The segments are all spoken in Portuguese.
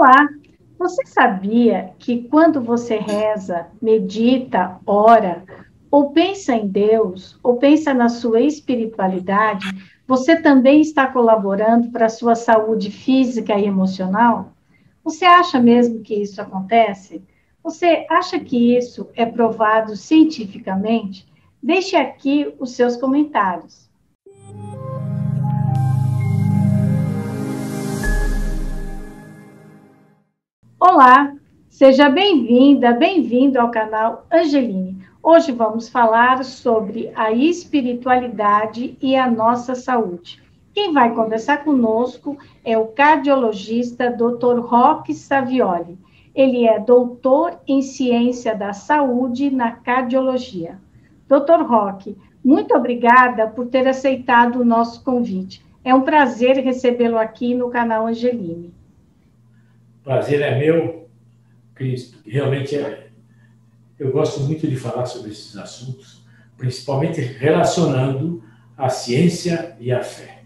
Olá! Você sabia que quando você reza, medita, ora, ou pensa em Deus, ou pensa na sua espiritualidade, você também está colaborando para a sua saúde física e emocional? Você acha mesmo que isso acontece? Você acha que isso é provado cientificamente? Deixe aqui os seus comentários. Olá, seja bem-vinda, bem-vindo ao canal Angeline. Hoje vamos falar sobre a espiritualidade e a nossa saúde. Quem vai conversar conosco é o cardiologista Dr. Roque Savioli. Ele é doutor em ciência da saúde na cardiologia. Dr. Roque, muito obrigada por ter aceitado o nosso convite. É um prazer recebê-lo aqui no canal Angeline. Prazer é meu, Cristo. Realmente eu gosto muito de falar sobre esses assuntos, principalmente relacionando a ciência e a fé.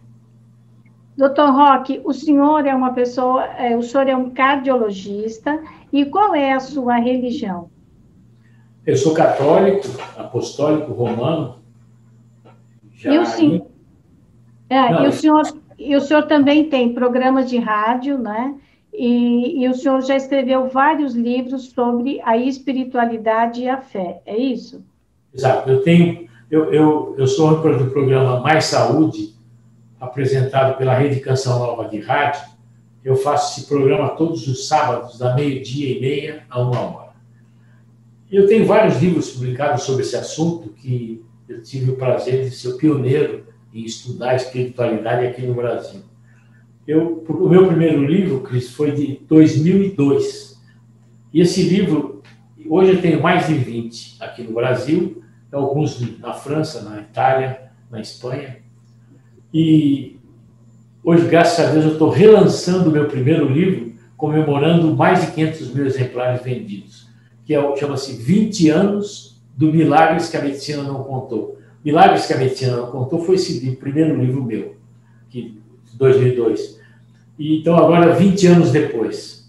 Doutor Roque, o senhor é uma pessoa, o senhor é um cardiologista, e qual é a sua religião? Eu sou católico, apostólico, romano. E o senhor também tem programas de rádio, né? E o senhor já escreveu vários livros sobre a espiritualidade e a fé, é isso? Exato. Eu sou âncora do programa Mais Saúde, apresentado pela Rede Canção Nova de Rádio. Eu faço esse programa todos os sábados, da 12h30 a 1h. Eu tenho vários livros publicados sobre esse assunto, que eu tive o prazer de ser o pioneiro em estudar a espiritualidade aqui no Brasil. O meu primeiro livro, Cris, foi de 2002. E esse livro, hoje eu tenho mais de 20 aqui no Brasil, alguns na França, na Itália, na Espanha. E hoje, graças a Deus, eu estou relançando o meu primeiro livro, comemorando mais de 500 mil exemplares vendidos, que chama-se 20 anos do Milagres que a Medicina Não Contou. Milagres que a Medicina Não Contou foi esse primeiro livro meu, de 2002. E, então, agora, 20 anos depois,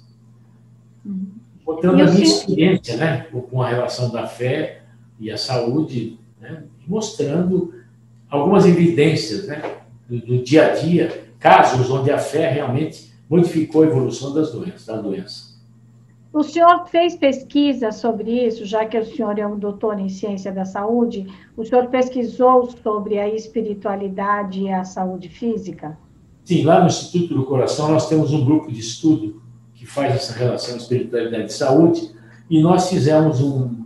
contando a minha experiência, né, com a relação da fé e a saúde, né, mostrando algumas evidências, né, do dia a dia, casos onde a fé realmente modificou a evolução da doença. O senhor fez pesquisa sobre isso, já que o senhor é um doutor em ciência da saúde, o senhor pesquisou sobre a espiritualidade e a saúde física? Sim, lá no Instituto do Coração nós temos um grupo de estudo que faz essa relação espiritualidade e saúde, e nós fizemos uma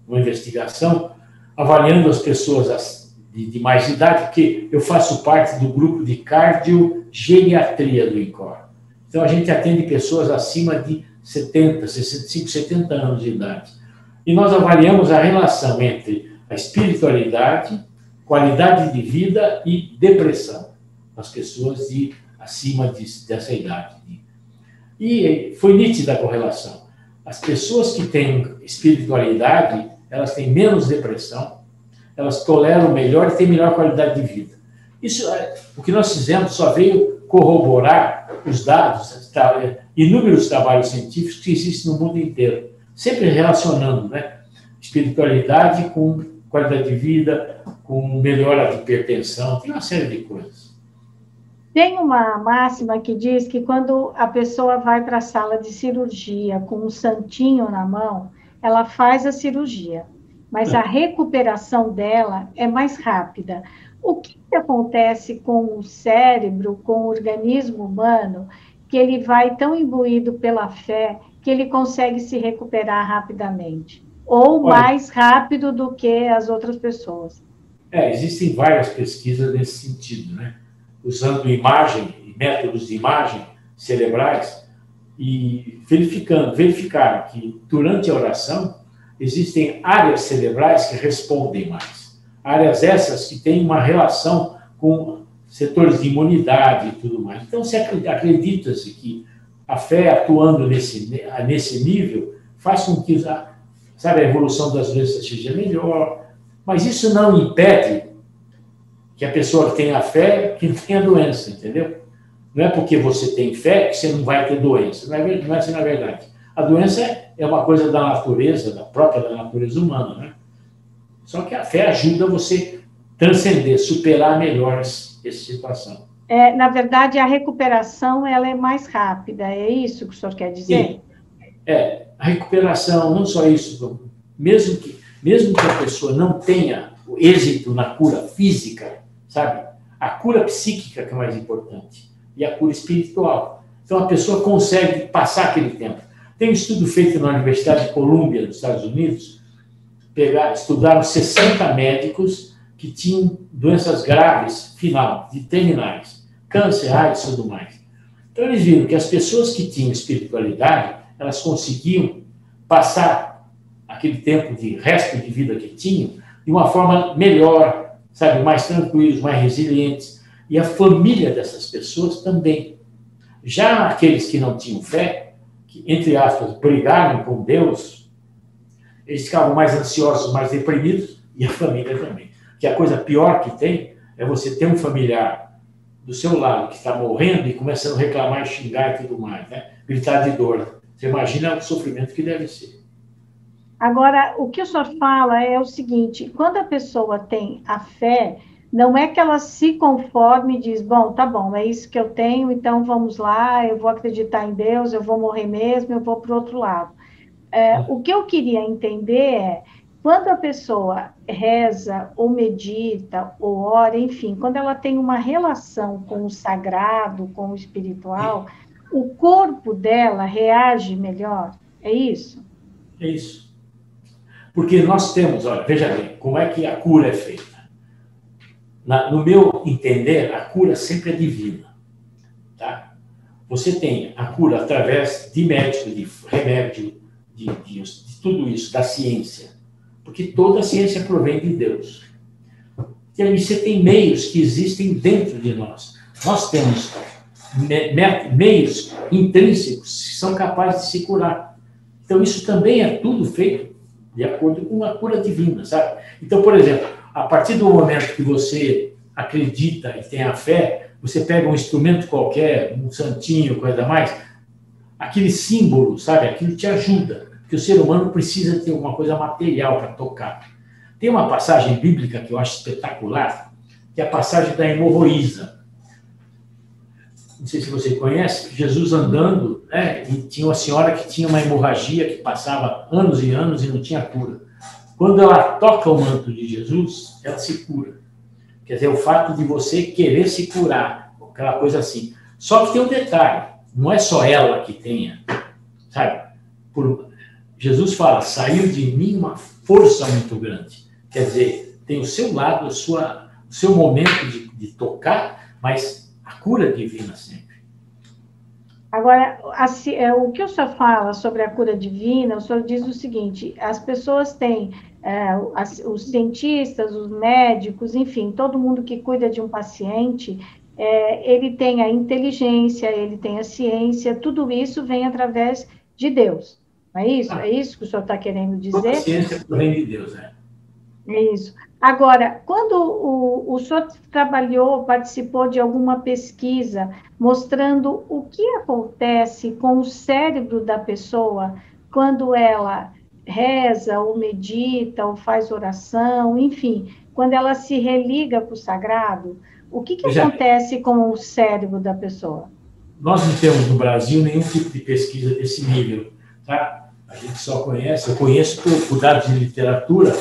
investigação avaliando as pessoas de mais idade, porque eu faço parte do grupo de cardiogeriatria do INCOR. Então a gente atende pessoas acima de 70, 65, 70 anos de idade. E nós avaliamos a relação entre a espiritualidade, qualidade de vida e depressão nas pessoas acima dessa idade. E foi nítida a correlação. As pessoas que têm espiritualidade, elas têm menos depressão, elas toleram melhor e têm melhor qualidade de vida. Isso, o que nós fizemos só veio corroborar os dados, inúmeros trabalhos científicos que existem no mundo inteiro, sempre relacionando, né, espiritualidade com qualidade de vida, com melhora de hipertensão, tem uma série de coisas. Tem uma máxima que diz que quando a pessoa vai para a sala de cirurgia com um santinho na mão, ela faz a cirurgia, mas a recuperação dela é mais rápida. O que acontece com o cérebro, com o organismo humano, que ele vai tão imbuído pela fé que ele consegue se recuperar rapidamente? Ou mais rápido do que as outras pessoas? Existem várias pesquisas nesse sentido, né? Usando imagem e métodos de imagem cerebrais e verificaram que durante a oração existem áreas cerebrais que respondem mais. Áreas essas que têm uma relação com setores de imunidade e tudo mais. Então, acredita-se que a fé atuando nesse nível faz com que a evolução das doenças seja melhor, mas isso não impede que a pessoa que tem a fé, que tenha a doença, entendeu? Não é porque você tem fé que você não vai ter doença. Não é assim na verdade. A doença é uma coisa da natureza, da natureza humana, né? Só que a fé ajuda você a transcender, superar melhor essa situação. Na verdade, a recuperação ela é mais rápida, é isso que o senhor quer dizer? Sim. A recuperação, não só isso, mesmo que a pessoa não tenha o êxito na cura física, sabe? A cura psíquica que é mais importante, e a cura espiritual. Então, a pessoa consegue passar aquele tempo. Tem um estudo feito na Universidade de Colômbia, nos Estados Unidos, estudaram 60 médicos que tinham doenças graves, terminais, câncer, AIDS e tudo mais. Então, eles viram que as pessoas que tinham espiritualidade, elas conseguiam passar aquele tempo de resto de vida que tinham de uma forma melhor, sabe, mais tranquilos, mais resilientes. E a família dessas pessoas também. Já aqueles que não tinham fé, que, entre aspas, brigaram com Deus, eles ficavam mais ansiosos, mais deprimidos, e a família também. Que a coisa pior que tem é você ter um familiar do seu lado que está morrendo e começando a reclamar e xingar e tudo mais, né? Gritar de dor. Você imagina o sofrimento que deve ser. Agora, o que o senhor fala é o seguinte, quando a pessoa tem a fé, não é que ela se conforme e diz, bom, tá bom, é isso que eu tenho, então vamos lá, eu vou acreditar em Deus, eu vou morrer mesmo, eu vou para o outro lado. O que eu queria entender é, quando a pessoa reza, ou medita, ou ora, enfim, quando ela tem uma relação com o sagrado, com o espiritual, o corpo dela reage melhor, é isso? É isso. Porque nós temos, olha, veja bem, como é que a cura é feita. No meu entender, a cura sempre é divina. Tá? Você tem a cura através de médico, de remédio, de tudo isso, da ciência. Porque toda a ciência provém de Deus. E aí você tem meios que existem dentro de nós. Nós temos meios intrínsecos que são capazes de se curar. Então, isso também é tudo feito de acordo com a cura divina, sabe? Então, por exemplo, a partir do momento que você acredita e tem a fé, você pega um instrumento qualquer, um santinho, coisa mais, aquele símbolo, sabe? Aquilo te ajuda, porque o ser humano precisa ter alguma coisa material para tocar. Tem uma passagem bíblica que eu acho espetacular, que é a passagem da hemorroísa. Não sei se você conhece, Jesus andando, né, e tinha uma senhora que tinha uma hemorragia que passava anos e anos e não tinha cura. Quando ela toca o manto de Jesus, ela se cura. Quer dizer, o fato de você querer se curar, aquela coisa assim. Só que tem um detalhe, não é só ela que tenha, sabe? Jesus fala, saiu de mim uma força muito grande. Quer dizer, tem o seu lado, o seu momento de tocar, mas a cura divina sempre. Agora, o que o senhor fala sobre a cura divina, o senhor diz o seguinte, as pessoas têm, os cientistas, os médicos, enfim, todo mundo que cuida de um paciente, ele tem a inteligência, ele tem a ciência, tudo isso vem através de Deus, não é isso? É isso que o senhor está querendo dizer? Toda a ciência vem de Deus, né? É isso. Agora, quando o senhor participou de alguma pesquisa mostrando o que acontece com o cérebro da pessoa quando ela reza, ou medita, ou faz oração, enfim, quando ela se religa para o sagrado, o que acontece com o cérebro da pessoa? Nós não temos no Brasil nenhum tipo de pesquisa desse nível, tá? A gente só conhece, eu conheço por dados de literatura,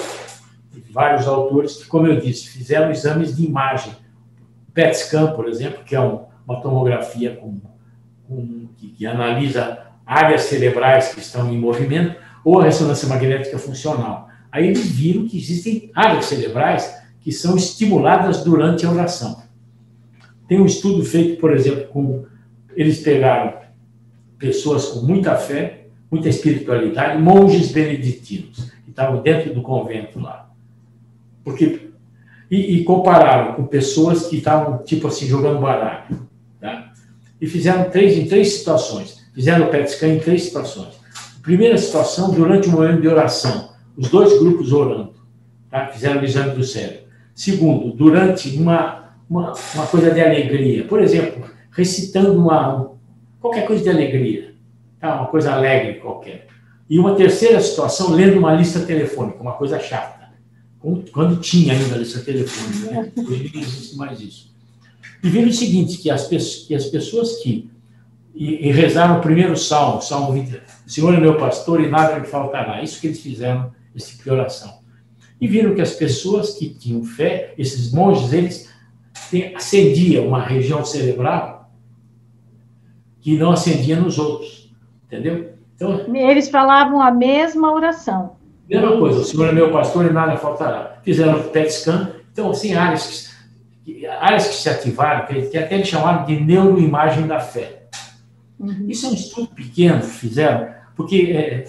vários autores que, como eu disse, fizeram exames de imagem. O PET scan, por exemplo, que é uma tomografia que analisa áreas cerebrais que estão em movimento, ou a ressonância magnética funcional. Aí eles viram que existem áreas cerebrais que são estimuladas durante a oração. Tem um estudo feito, por exemplo, eles pegaram pessoas com muita fé, muita espiritualidade, monges beneditinos, que estavam dentro do convento lá. E compararam com pessoas que estavam, tipo assim, jogando baralho. Tá? E fizeram em três situações. Fizeram o PET scan em 3 situações. Primeira situação, durante um momento de oração, os 2 grupos orando. Tá? Fizeram o exame do cérebro. Segundo, durante uma coisa de alegria. Por exemplo, recitando qualquer coisa de alegria, tá? Uma coisa alegre qualquer. E uma terceira situação, lendo uma lista telefônica, uma coisa chata. Quando tinha ainda a lista telefônica, né? Hoje não existe mais isso. E viram o seguinte, que as pessoas que rezaram o primeiro salmo, Salmo 20, o Senhor é meu pastor e nada me faltará. Isso que eles fizeram, esse tipo de oração. E viram que as pessoas que tinham fé, esses monges, eles acendiam uma região cerebral que não acendia nos outros. Entendeu? Então, eles falavam a mesma oração. Mesma coisa, o Senhor é meu pastor e nada faltará. Fizeram o PET scan. Então, assim, áreas que se ativaram, que até eles chamaram de neuroimagem da fé. Uhum. Isso é um estudo pequeno que fizeram, porque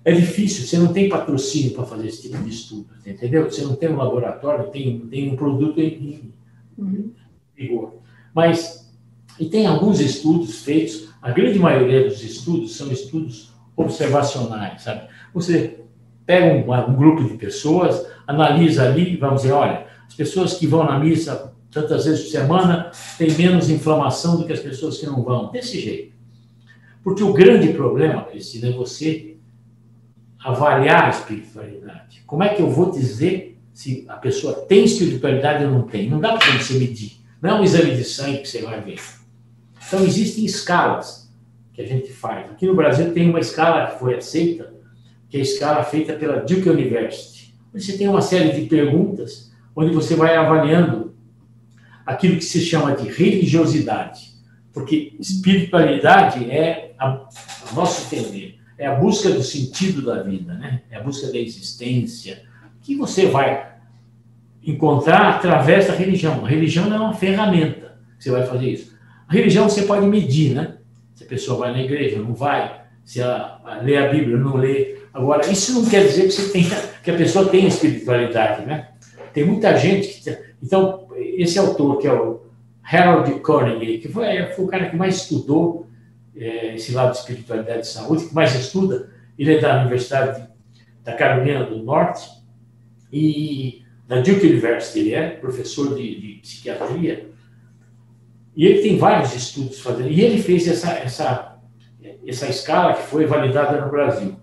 é difícil, você não tem patrocínio para fazer esse tipo de estudo, entendeu? Você não tem um laboratório, tem um produto em vigor. Mas, e tem alguns estudos feitos, a grande maioria dos estudos são estudos observacionais, sabe? Você pega um grupo de pessoas, analisa ali, vamos dizer, olha, as pessoas que vão na missa tantas vezes por semana têm menos inflamação do que as pessoas que não vão. Desse jeito. Porque o grande problema, Cristina, é você avaliar a espiritualidade. Como é que eu vou dizer se a pessoa tem espiritualidade ou não tem? Não dá para você medir. Não é um exame de sangue que você vai ver. Então, existem escalas que a gente faz. Aqui no Brasil tem uma escala que foi aceita, que é a escala feita pela Duke University. Você tem uma série de perguntas onde você vai avaliando aquilo que se chama de religiosidade. Porque espiritualidade é, a nosso entender, é a busca do sentido da vida, né? É a busca da existência, que você vai encontrar através da religião. A religião é uma ferramenta que você vai fazer isso. A religião você pode medir, né? Se a pessoa vai na igreja, não vai, se ela lê a Bíblia, não lê. Agora, isso não quer dizer que a pessoa tenha espiritualidade, né? Tem muita gente que... Então, esse autor, que é o Harold Carnegie, que foi o cara que mais estudou esse lado de espiritualidade e saúde, que mais estuda, ele é da Universidade da Carolina do Norte e da Duke University, ele é professor de psiquiatria, e ele tem vários estudos fazendo, e ele fez essa escala que foi validada no Brasil.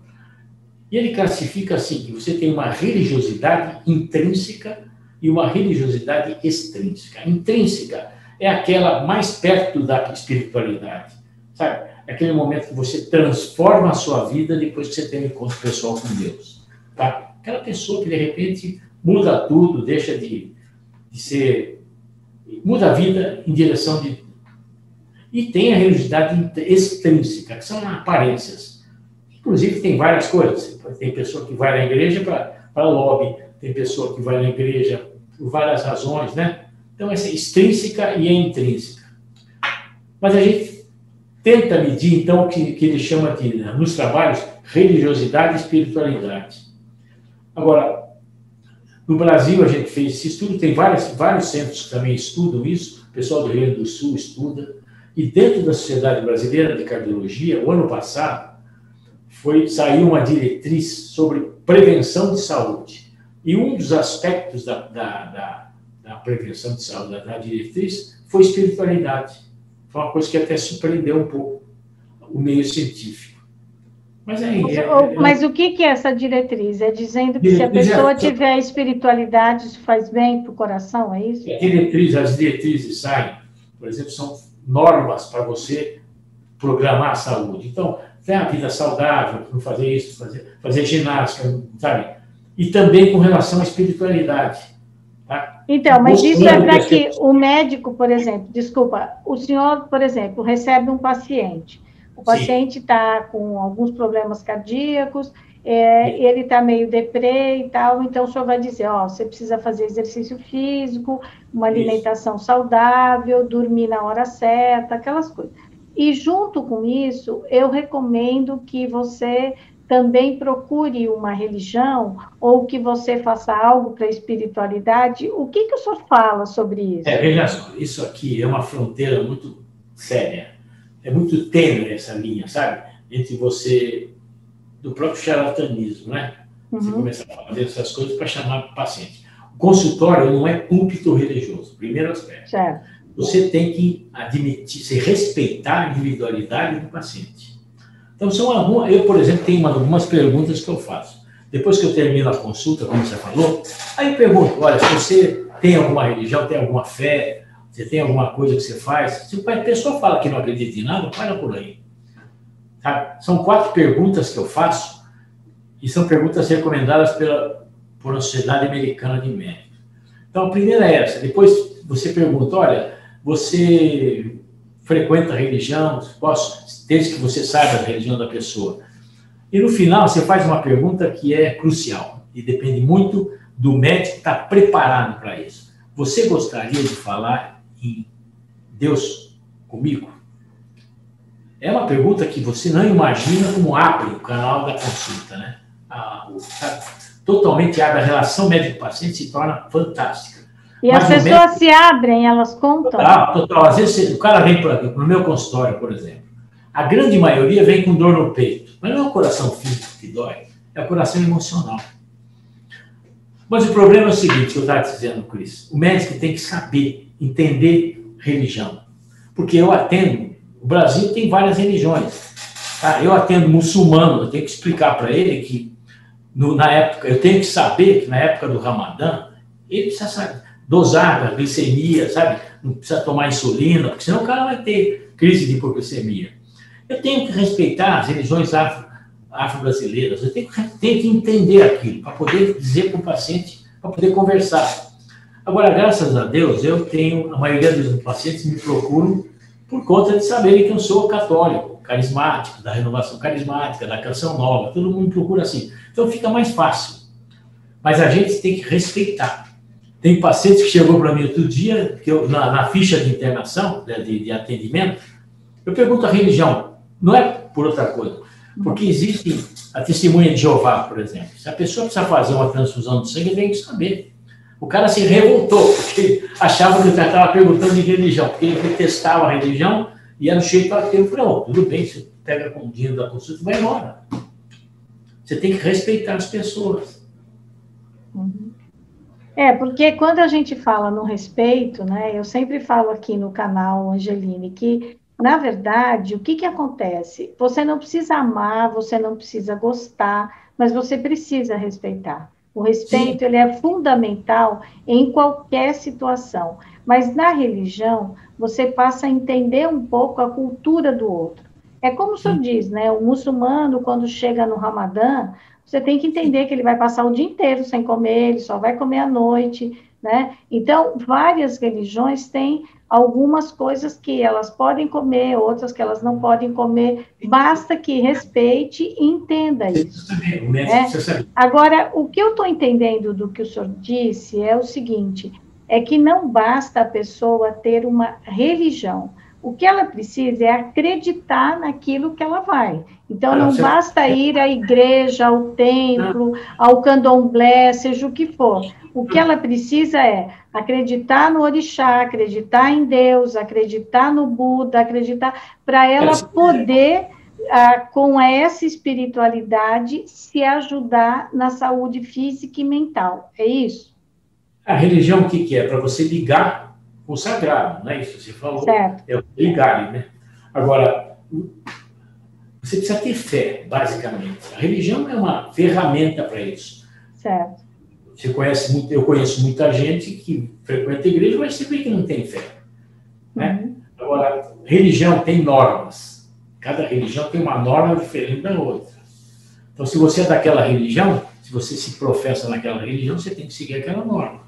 E ele classifica assim, que você tem uma religiosidade intrínseca e uma religiosidade extrínseca. A intrínseca é aquela mais perto da espiritualidade, sabe? É aquele momento que você transforma a sua vida depois que você tem um encontro pessoal com Deus, tá? Aquela pessoa que, de repente, muda tudo, deixa de ser... muda a vida em direção de... E tem a religiosidade extrínseca, que são aparências. Inclusive, tem várias coisas. Tem pessoa que vai na igreja para lobby, tem pessoa que vai na igreja por várias razões, né? Então, essa é extrínseca e é intrínseca. Mas a gente tenta medir, então, o que ele chama de, nos trabalhos, religiosidade e espiritualidade. Agora, no Brasil, a gente fez esse estudo, tem vários centros que também estudam isso, o pessoal do Rio Grande do Sul estuda, e dentro da Sociedade Brasileira de Cardiologia, o ano passado, saiu uma diretriz sobre prevenção de saúde. E um dos aspectos da prevenção de saúde, da diretriz, foi espiritualidade. Foi uma coisa que até surpreendeu um pouco o meio científico. Mas o que é essa diretriz? É dizendo que se a pessoa tiver espiritualidade, isso faz bem para o coração, é isso? As diretrizes saem, por exemplo, são normas para você programar a saúde. Então, tem a vida saudável, não fazer isso, fazer ginástica, sabe? E também com relação à espiritualidade. Tá? Então, mas isso é para que o médico, por exemplo, o senhor, por exemplo, recebe um paciente. O paciente está com alguns problemas cardíacos, ele está meio deprê e tal, então o senhor vai dizer, você precisa fazer exercício físico, uma alimentação saudável, dormir na hora certa, aquelas coisas. E junto com isso, eu recomendo que você também procure uma religião ou que você faça algo para a espiritualidade. O que o senhor fala sobre isso? Veja só, isso aqui é uma fronteira muito séria. É muito tênue essa linha, sabe? Entre você, do próprio charlatanismo, né? Você começa a fazer essas coisas para chamar o paciente. O consultório não é púlpito religioso, primeiro aspecto. Certo. você tem que admitir, se respeitar a individualidade do paciente. Então, eu, por exemplo, tenho algumas perguntas que eu faço. Depois que eu termino a consulta, como você falou, aí eu pergunto, olha, se você tem alguma religião, tem alguma fé, você tem alguma coisa que você faz, se a pessoa fala que não acredita em nada, para por aí. Tá? São 4 perguntas que eu faço, e são perguntas recomendadas por uma Sociedade Americana de Médicos. Então, a primeira é essa. Depois você pergunta, olha, você frequenta a religião, desde que você saiba a religião da pessoa. E no final, você faz uma pergunta que é crucial, e depende muito do médico estar preparado para isso. Você gostaria de falar em Deus comigo? É uma pergunta que você não imagina como abre o canal da consulta, né? Totalmente abre, a relação médico-paciente se torna fantástica. E as pessoas se abrem, elas contam? Total. Às vezes o cara vem no meu consultório, por exemplo. A grande maioria vem com dor no peito. Mas não é o coração físico que dói, é o coração emocional. Mas o problema é o seguinte, que eu estava dizendo, Cris. O médico tem que saber, entender religião. Porque eu atendo, o Brasil tem várias religiões. Tá? Eu atendo muçulmano, eu tenho que explicar para ele que, na época, eu tenho que saber que na época do Ramadã, ele precisa saber, dosar a glicemia, sabe? Não precisa tomar insulina, porque senão o cara vai ter crise de hipoglicemia. Eu tenho que respeitar as religiões afro-brasileiras, eu tenho que entender aquilo, para poder dizer para o paciente, para poder conversar. Agora, graças a Deus, a maioria dos pacientes me procuram por conta de saberem que eu sou católico, carismático, da renovação carismática, da canção nova, todo mundo me procura assim. Então fica mais fácil. Mas a gente tem que respeitar. Tem pacientes que chegou para mim outro dia, que na ficha de internação, de atendimento, eu pergunto a religião, não é por outra coisa, porque existe a testemunha de Jeová, por exemplo. Se a pessoa precisa fazer uma transfusão de sangue, tem que saber. O cara se revoltou, porque achava que eu estava perguntando de religião, porque ele detestava a religião e era um jeito ateu. Eu falei, tudo bem, você pega com o dinheiro da consulta e vai embora. Você tem que respeitar as pessoas. Porque quando a gente fala no respeito, né, eu sempre falo aqui no canal, Angeline, que, na verdade, o que acontece? Você não precisa amar, você não precisa gostar, mas você precisa respeitar. O respeito, ele é fundamental em qualquer situação. Mas na religião, você passa a entender um pouco a cultura do outro. É como o senhor diz, né? O muçulmano, quando chega no Ramadã, você tem que entender que ele vai passar o dia inteiro sem comer, ele só vai comer à noite, né? Então, várias religiões têm algumas coisas que elas podem comer, outras que elas não podem comer, basta que respeite e entenda isso. Né? Agora, o que eu estou entendendo do que o senhor disse é o seguinte, é que não basta a pessoa ter uma religião, o que ela precisa é acreditar naquilo que ela vai. Então, não basta ir à igreja, ao templo, ao candomblé, seja o que for. O que ela precisa é acreditar no orixá, acreditar em Deus, acreditar no Buda, acreditar, para ela poder, com essa espiritualidade, se ajudar na saúde física e mental. É isso? A religião, o que é? Para você ligar o sagrado, não é isso? Você falou, certo. É ligar, né? Agora, você precisa ter fé, basicamente. A religião é uma ferramenta para isso. Certo. Eu conheço muita gente que frequenta a igreja, mas sempre que não tem fé. Né? Agora, religião tem normas. Cada religião tem uma norma diferente da outra. Então, se você é daquela religião, se você se professa naquela religião, você tem que seguir aquela norma.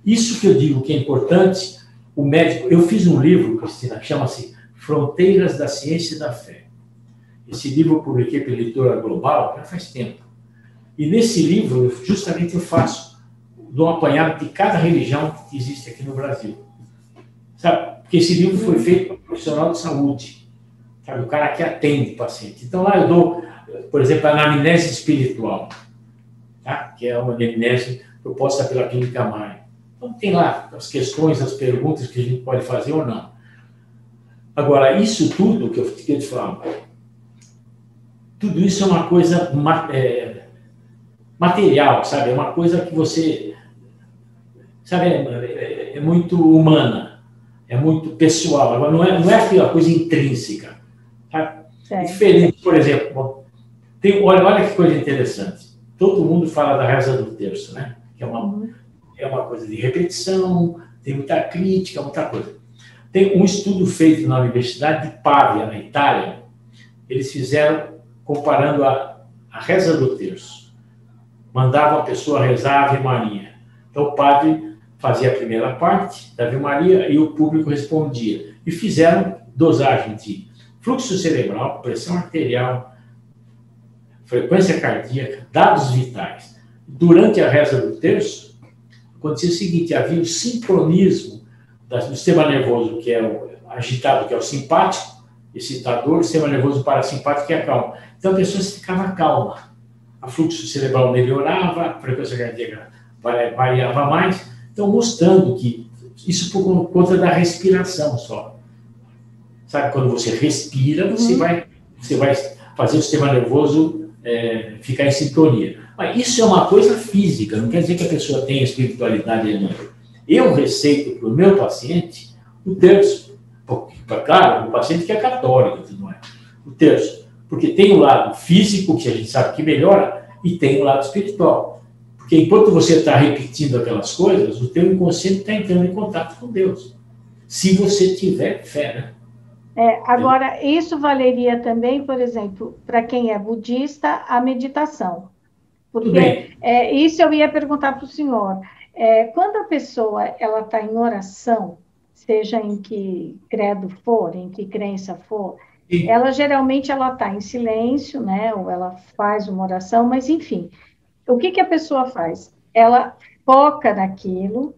Isso que eu digo que é importante. O médico, eu fiz um livro, Cristina, que chama-se Fronteiras da Ciência e da Fé. Esse livro eu publiquei pela Editora Global já faz tempo. E nesse livro, justamente eu faço um apanhado de cada religião que existe aqui no Brasil. Sabe? Porque esse livro foi feito por um profissional de saúde. Sabe? O cara que atende o paciente. Então lá eu dou, por exemplo, a anamnese espiritual, tá? Que é uma anamnese proposta pela Clínica Maia. Então, tem lá as questões, as perguntas que a gente pode fazer ou não. Agora, isso tudo que eu te falo, tudo isso é uma coisa material, sabe? É uma coisa que você, sabe, é muito humana. é muito pessoal. Agora, não é aquela coisa intrínseca. Tá? É. Diferente, por exemplo, olha que coisa interessante. Todo mundo fala da reza do terço, né? Que é uma coisa de repetição, tem muita crítica, muita coisa. Tem um estudo feito na Universidade de Pavia, na Itália. Eles fizeram comparando a reza do terço. Mandava a pessoa rezar a Ave Maria. Então, o padre fazia a primeira parte da Ave Maria e o público respondia. E fizeram dosagem de fluxo cerebral, pressão arterial, frequência cardíaca, dados vitais. Durante a reza do terço, acontecia o seguinte, havia o sincronismo do sistema nervoso, que é o agitado, que é o simpático, excitador, o sistema nervoso parasimpático, que é a calma. Então, a pessoa ficava calma. O fluxo cerebral melhorava, a frequência cardíaca variava mais. Então, mostrando que isso por conta da respiração só. Sabe, quando você respira, você vai fazer o sistema nervoso ficar em sintonia. Mas isso é uma coisa física, não quer dizer que a pessoa tenha espiritualidade ali. Eu receito para o meu paciente o terço. Claro, o paciente que é católico, não é? O terço. Porque tem o lado físico, que a gente sabe que melhora, e tem o lado espiritual. Porque enquanto você está repetindo aquelas coisas, o teu inconsciente está entrando em contato com Deus. Se você tiver fé, né? Agora, isso valeria também, por exemplo, para quem é budista, a meditação. Porque isso eu ia perguntar para o senhor. Quando a pessoa está em oração, seja em que credo for, em que crença for, Sim. ela geralmente está em silêncio, né? Ou ela faz uma oração, mas enfim, o que a pessoa faz? Ela foca naquilo,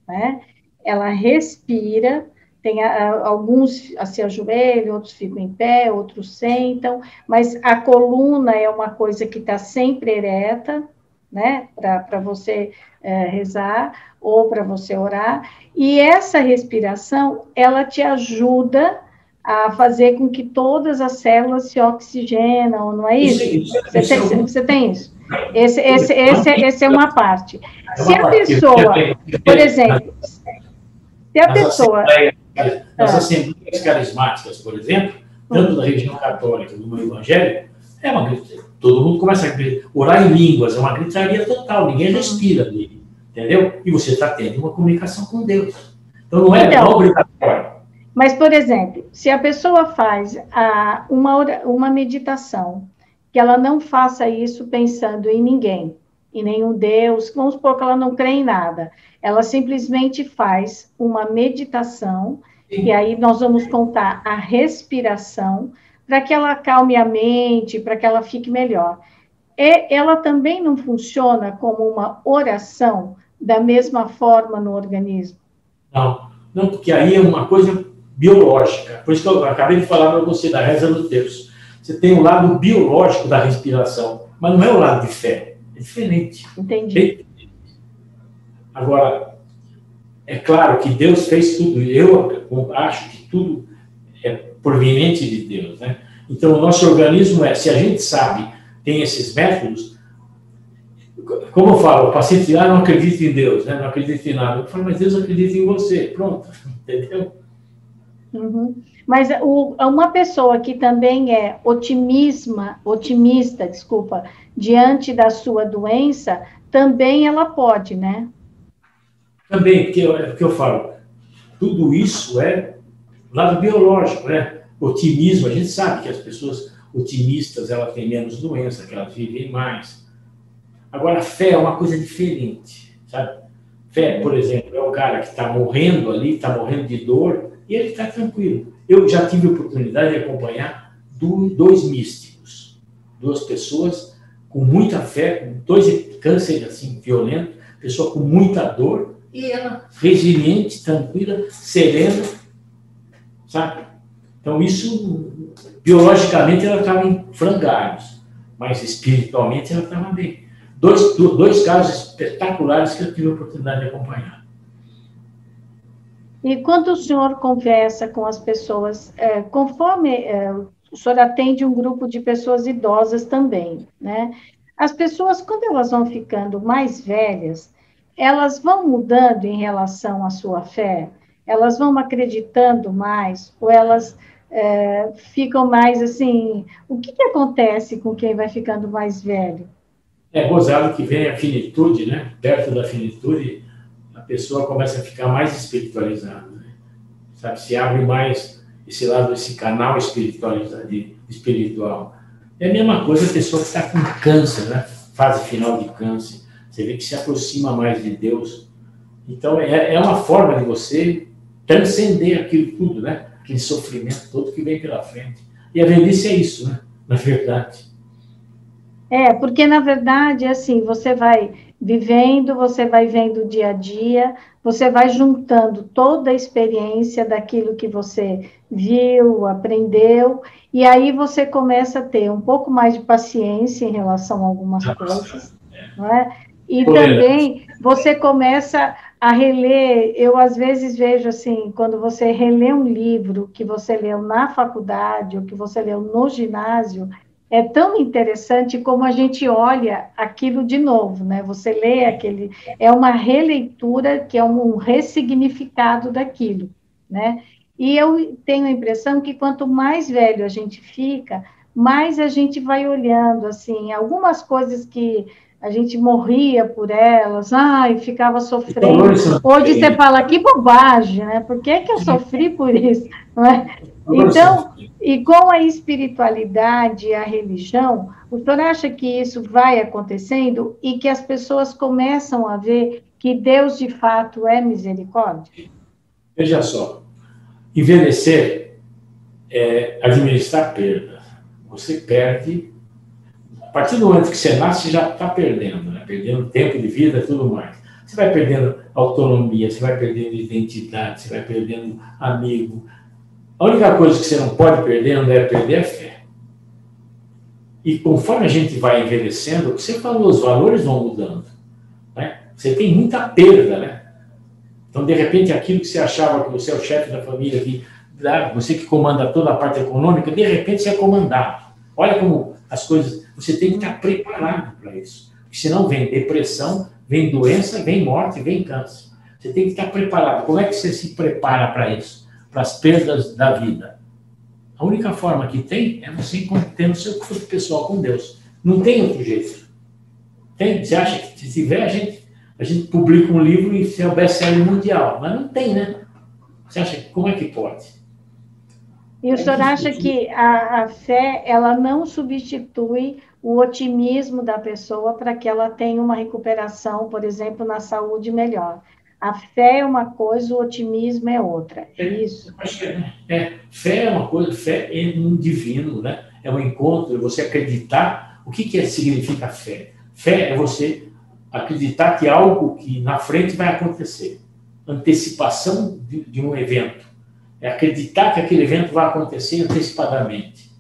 né? Ela respira, tem alguns se ajoelham, outros ficam em pé, outros sentam, mas a coluna é uma coisa que está sempre ereta, né? Para você rezar ou para você orar, e essa respiração, ela te ajuda a fazer com que todas as células se oxigenam, não é isso? Você tem isso? Essa é uma parte. Se a pessoa, por exemplo, se a pessoa... Nas assembleias carismáticas, por exemplo, tanto da religião católica como do evangélico, todo mundo começa a orar em línguas, é uma gritaria total, ninguém respira ali, entendeu? E você está tendo uma comunicação com Deus. Então, não é obrigatório. Mas, por exemplo, se a pessoa faz uma meditação, que ela não faça isso pensando em ninguém, em nenhum Deus, vamos supor que ela não crê em nada, ela simplesmente faz uma meditação, e aí nós vamos contar a respiração, para que ela acalme a mente, para que ela fique melhor. Ela também não funciona como uma oração da mesma forma no organismo? Não, porque aí é uma coisa biológica. Por isso que eu acabei de falar para você da reza do terço. Você tem o lado biológico da respiração, mas não é o lado de fé. É diferente. Entendi. Agora, é claro que Deus fez tudo. Eu acho que tudo é proveniente de Deus, né? Então, o nosso organismo se a gente sabe, tem esses métodos, como eu falo, o paciente não acredita em Deus, né? Não acredita em nada. Eu falo, mas Deus acredita em você. Pronto, entendeu? Uhum. Mas uma pessoa que também é otimista, diante da sua doença, também ela pode, né? Também, porque eu falo, tudo isso é lado biológico, né? Otimismo, a gente sabe que as pessoas otimistas, elas têm menos doença, que elas vivem mais. Agora, a fé é uma coisa diferente, sabe? Fé, por exemplo, é o cara que está morrendo ali, está morrendo de dor, e ele está tranquilo. Eu já tive a oportunidade de acompanhar dois místicos, duas pessoas com muita fé, dois cânceres assim, violentos, pessoa com muita dor, e ela resiliente, tranquila, serena, sabe? Então, isso, biologicamente, ela estava em frangalhos, mas espiritualmente ela estava bem. Dois casos espetaculares que eu tive a oportunidade de acompanhar. E quando o senhor conversa com as pessoas, conforme o senhor atende um grupo de pessoas idosas também, né? As pessoas, quando elas vão ficando mais velhas, elas vão mudando em relação à sua fé? elas vão acreditando mais, ou elas ficam mais assim... O que acontece com quem vai ficando mais velho? É gozado que vem a finitude, né? Perto da finitude, a pessoa começa a ficar mais espiritualizada, né? Sabe? Se abre mais esse lado, esse canal espiritual. É a mesma coisa a pessoa que está com câncer, né? Fase final de câncer. Você vê que se aproxima mais de Deus. Então, é uma forma de você transcender aquilo tudo, né? Aquele sofrimento todo que vem pela frente. E a velhice é isso, né? Na verdade. Porque, na verdade, assim, você vai vivendo, você vai vendo o dia a dia, você vai juntando toda a experiência daquilo que você viu, aprendeu, e aí você começa a ter um pouco mais de paciência em relação a algumas coisas, não é? E também você começa a reler, eu às vezes vejo assim, quando você relê um livro que você leu na faculdade ou que você leu no ginásio, é tão interessante como a gente olha aquilo de novo, né? Você lê aquele... É uma releitura, que é um ressignificado daquilo, né? E eu tenho a impressão que quanto mais velho a gente fica, mais a gente vai olhando, assim, algumas coisas que a gente morria por elas, ai, ficava sofrendo. Hoje você fala, que bobagem, né? Por que eu sofri por isso? Não é? Então, e com a espiritualidade e a religião, o senhor acha que isso vai acontecendo e que as pessoas começam a ver que Deus, de fato, é misericórdia? Veja só, envelhecer é administrar perdas. Você perde, a partir do momento que você nasce, você já está perdendo, né? Perdendo tempo de vida e tudo mais. Você vai perdendo autonomia, você vai perdendo identidade, você vai perdendo amigo. A única coisa que você não pode perder, não deve perder, é a fé. E conforme a gente vai envelhecendo, o que você falou, os valores vão mudando, né? Você tem muita perda, né? Então, de repente, aquilo que você achava que você é o chefe da família, que você que comanda toda a parte econômica, de repente você é comandado. Olha como as coisas... Você tem que estar preparado para isso. Porque senão vem depressão, vem doença, vem morte, vem câncer. Você tem que estar preparado. Como é que você se prepara para isso? Para as perdas da vida? A única forma que tem é você ter o seu culto pessoal com Deus. Não tem outro jeito. Tem? Você acha que se tiver, a gente publica um livro e é o best-seller mundial. Mas não tem, né? Você acha que como é que pode? E o senhor acha que a fé, ela não substitui o otimismo da pessoa para que ela tenha uma recuperação, por exemplo, na saúde melhor? A fé é uma coisa, o otimismo é outra. É isso? Acho que fé é uma coisa, fé é um divino, né? É um encontro, é você acreditar. O que significa fé? Fé é você acreditar que algo que na frente vai acontecer. Antecipação de um evento. É acreditar que aquele evento vai acontecer antecipadamente,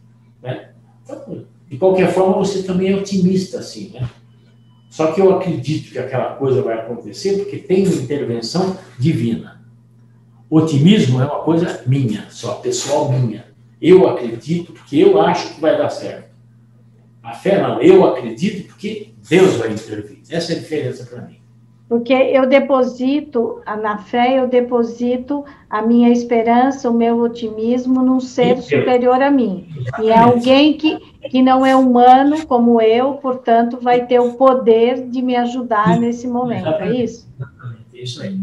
né? Então, de qualquer forma, você também é otimista, assim, né? Só que eu acredito que aquela coisa vai acontecer porque tem uma intervenção divina. O otimismo é uma coisa minha, só pessoal minha. Eu acredito porque eu acho que vai dar certo. A fé não, eu acredito porque Deus vai intervir. Essa é a diferença para mim. Porque eu deposito, na fé, eu deposito a minha esperança, o meu otimismo num ser superior a mim. E é alguém que não é humano como eu, portanto, vai ter o poder de me ajudar nesse momento, é isso? Exatamente, é isso aí.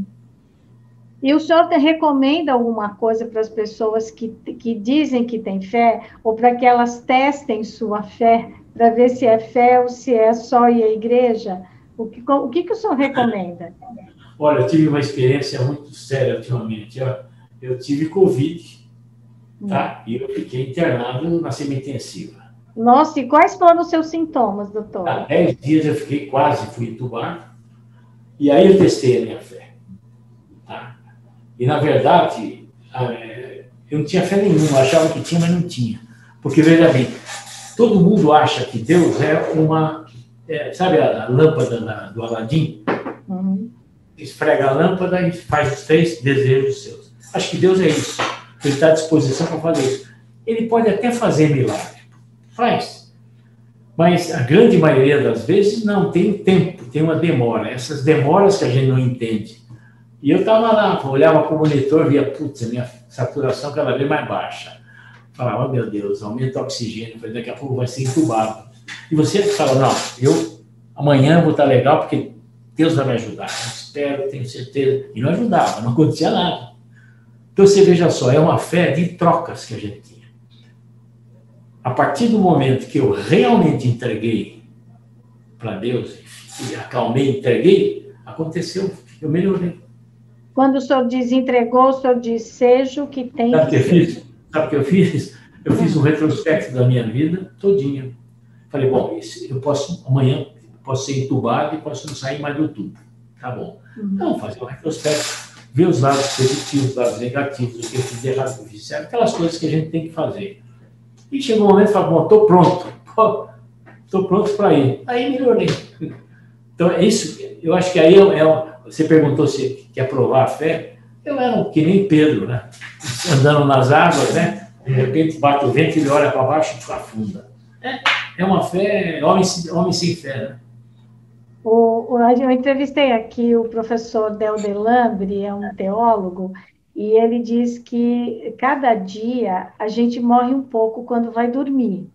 E o senhor recomenda alguma coisa para as pessoas que dizem que têm fé, ou para que elas testem sua fé, para ver se é fé ou se é só ir à igreja? O que o senhor recomenda? Olha, eu tive uma experiência muito séria ultimamente. Eu tive Covid, tá? E eu fiquei internado na semi-intensiva. Nossa, e quais foram os seus sintomas, doutor? Há 10 dias eu fiquei fui entubado. E aí eu testei a minha fé. Tá? E, na verdade, eu não tinha fé nenhuma. Eu achava que tinha, mas não tinha. Porque, veja bem, todo mundo acha que Deus é uma... sabe a lâmpada do Aladim? Uhum. Esfrega a lâmpada e faz os 3 desejos seus. Acho que Deus é isso. Ele está à disposição para fazer isso. Ele pode até fazer milagre. Faz. Mas a grande maioria das vezes não tem tempo, tem uma demora. Essas demoras que a gente não entende. E eu estava lá, olhava para o monitor, via, putz, a minha saturação cada vez mais baixa. Falava, oh, meu Deus, aumenta o oxigênio, falei, daqui a pouco vai ser entubado. E você fala, não, amanhã eu vou estar legal porque Deus vai me ajudar. Eu espero, tenho certeza. E não ajudava, não acontecia nada. Então você veja só, é uma fé de trocas que a gente tinha. A partir do momento que eu realmente entreguei para Deus, e acalmei, entreguei, aconteceu, eu melhorei. Quando o senhor desentregou, o senhor diz, seja o que tem Sabe o que que eu ser. fiz? Sabe o que eu fiz? Eu fiz um retrospecto da minha vida todinha. Falei, bom, eu posso, amanhã, posso ser entubado e posso não sair mais do tubo. Tá bom. Então, fazer um retrospecto, ver os lados positivos, os lados negativos, o que eu fiz de errado, o que eu fiz certo, aquelas coisas que a gente tem que fazer. E chegou um momento e falei, bom, estou pronto. Estou pronto para ir. Aí melhorei. Então, é isso. Eu acho que aí você perguntou se quer provar a fé. Eu era que nem Pedro, né? Andando nas águas, né? De repente bate o vento, ele olha para baixo e afunda. É uma fé, homem sem fé, né? Eu entrevistei aqui o professor Del Delambre, é um teólogo, e ele diz que cada dia a gente morre um pouco quando vai dormir,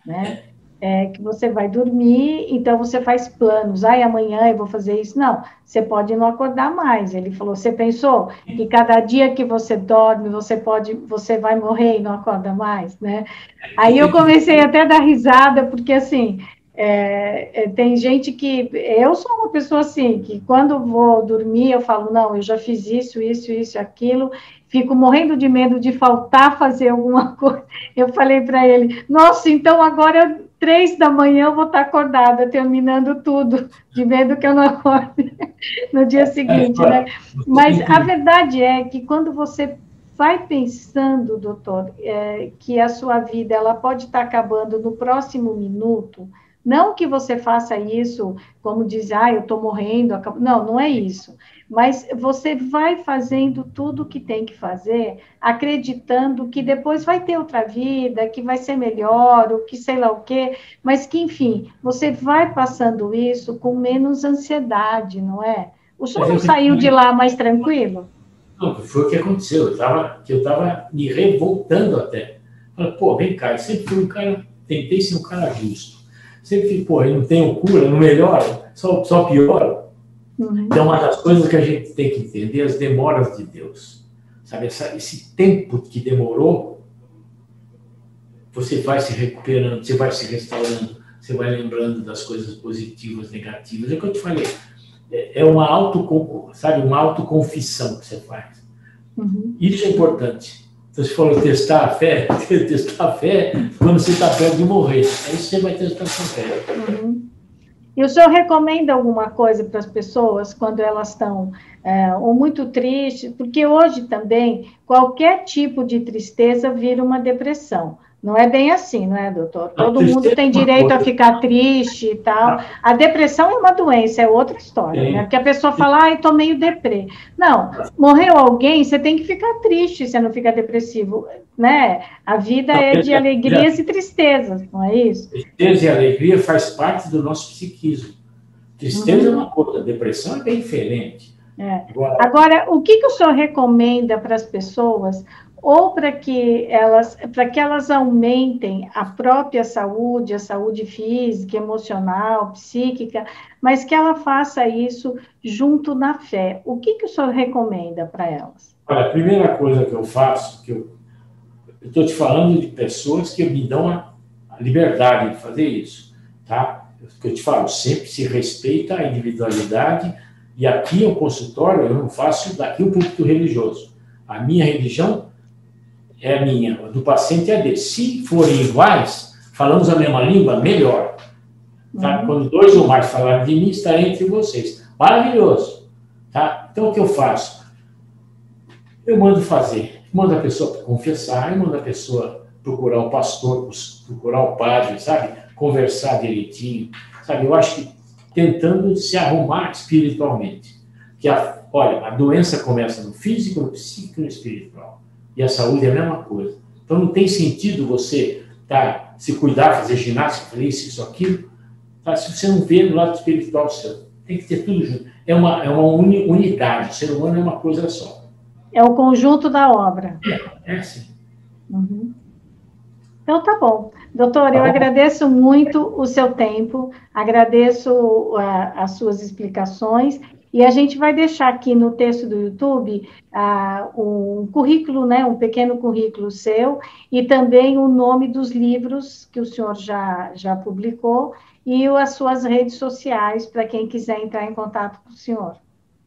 né? Que você vai dormir, então você faz planos. Amanhã eu vou fazer isso. Não, você pode não acordar mais. Ele falou, você pensou que cada dia que você dorme, você vai morrer e não acorda mais, né? Aí eu comecei até a dar risada, porque assim, tem gente que... Eu sou uma pessoa assim, que quando vou dormir, eu falo, não, eu já fiz isso, aquilo, fico morrendo de medo de faltar fazer alguma coisa. Eu falei para ele, nossa, então agora 3 da manhã eu vou estar acordada, terminando tudo, de medo que eu não acorde no dia seguinte, né? Mas a verdade é que quando você vai pensando, doutor, que a sua vida ela pode estar acabando no próximo minuto, não que você faça isso, como diz, eu estou morrendo, não, não é isso. Mas você vai fazendo tudo o que tem que fazer, acreditando que depois vai ter outra vida, que vai ser melhor, ou que sei lá o quê, mas que, enfim, você vai passando isso com menos ansiedade, não é? O senhor não saiu de lá mais tranquilo? Não, foi o que aconteceu. Eu estava me revoltando até. Falei, pô, vem cá, eu sempre fui um cara, tentei ser um cara justo. Sempre fui, pô, eu não tenho cura, não melhora, só piora. Então, uma das coisas que a gente tem que entender, as demoras de Deus. Sabe, esse tempo que demorou, você vai se recuperando, você vai se restaurando, você vai lembrando das coisas positivas, negativas. É o que eu te falei. É uma autoconfissão que você faz. Isso é importante. Então, se for testar a fé, quando você está perto de morrer. Aí você vai testar a sua fé. E o senhor recomenda alguma coisa para as pessoas quando elas estão ou muito tristes? Porque hoje também, qualquer tipo de tristeza vira uma depressão. Não é bem assim, não é, doutor? Todo mundo tem direito a ficar triste e tal. A depressão é uma doença, é outra história, né? Porque a pessoa fala, estou meio deprê. Não, morreu alguém, você tem que ficar triste, você não fica depressivo, né? A vida é de alegrias e tristezas, não é isso? Tristeza e alegria faz parte do nosso psiquismo. Tristeza é uma coisa, depressão é bem diferente. Agora, o que o senhor recomenda para as pessoas ou para que elas aumentem a própria saúde, a saúde física, emocional, psíquica, mas que ela faça isso junto na fé? O que o senhor recomenda para elas? Olha, a primeira coisa que eu faço, eu estou te falando de pessoas que me dão a liberdade de fazer isso, tá? O que eu te falo, sempre se respeita a individualidade, e aqui no consultório eu não faço daqui um púlpito religioso. A minha religião é a minha, a do paciente é a dele. Se forem iguais, falamos a mesma língua, melhor. Tá? Quando 2 ou mais falarem de mim, estarei entre vocês. Maravilhoso. Tá? Então, o que eu faço? Eu mando fazer. Mando a pessoa confessar, eu mando a pessoa procurar o pastor, procurar o padre, sabe? Conversar direitinho. Sabe? Eu acho que tentando se arrumar espiritualmente. Olha, a doença começa no físico, no psíquico e no espiritual. E a saúde é a mesma coisa. Então, não tem sentido você se cuidar, fazer ginástica, fazer isso, aquilo, tá? Se você não vê no lado espiritual seu. Tem que ter tudo junto. É uma unidade, o ser humano é uma coisa só. É o conjunto da obra. É sim. Uhum. Então, tá bom. Doutor, eu bom. agradeço muito o seu tempo, agradeço as suas explicações, e a gente vai deixar aqui no texto do YouTube um currículo, né, um pequeno currículo seu, e também o nome dos livros que o senhor já publicou, e as suas redes sociais, para quem quiser entrar em contato com o senhor.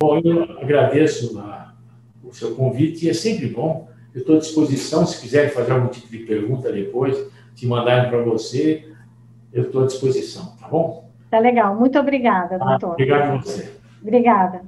Bom, eu agradeço o seu convite, e é sempre bom. Eu estou à disposição, se quiserem fazer algum tipo de pergunta depois, te mandarem para você, eu estou à disposição, tá bom? Tá legal. Muito obrigada, doutor. Obrigado a você. Obrigada.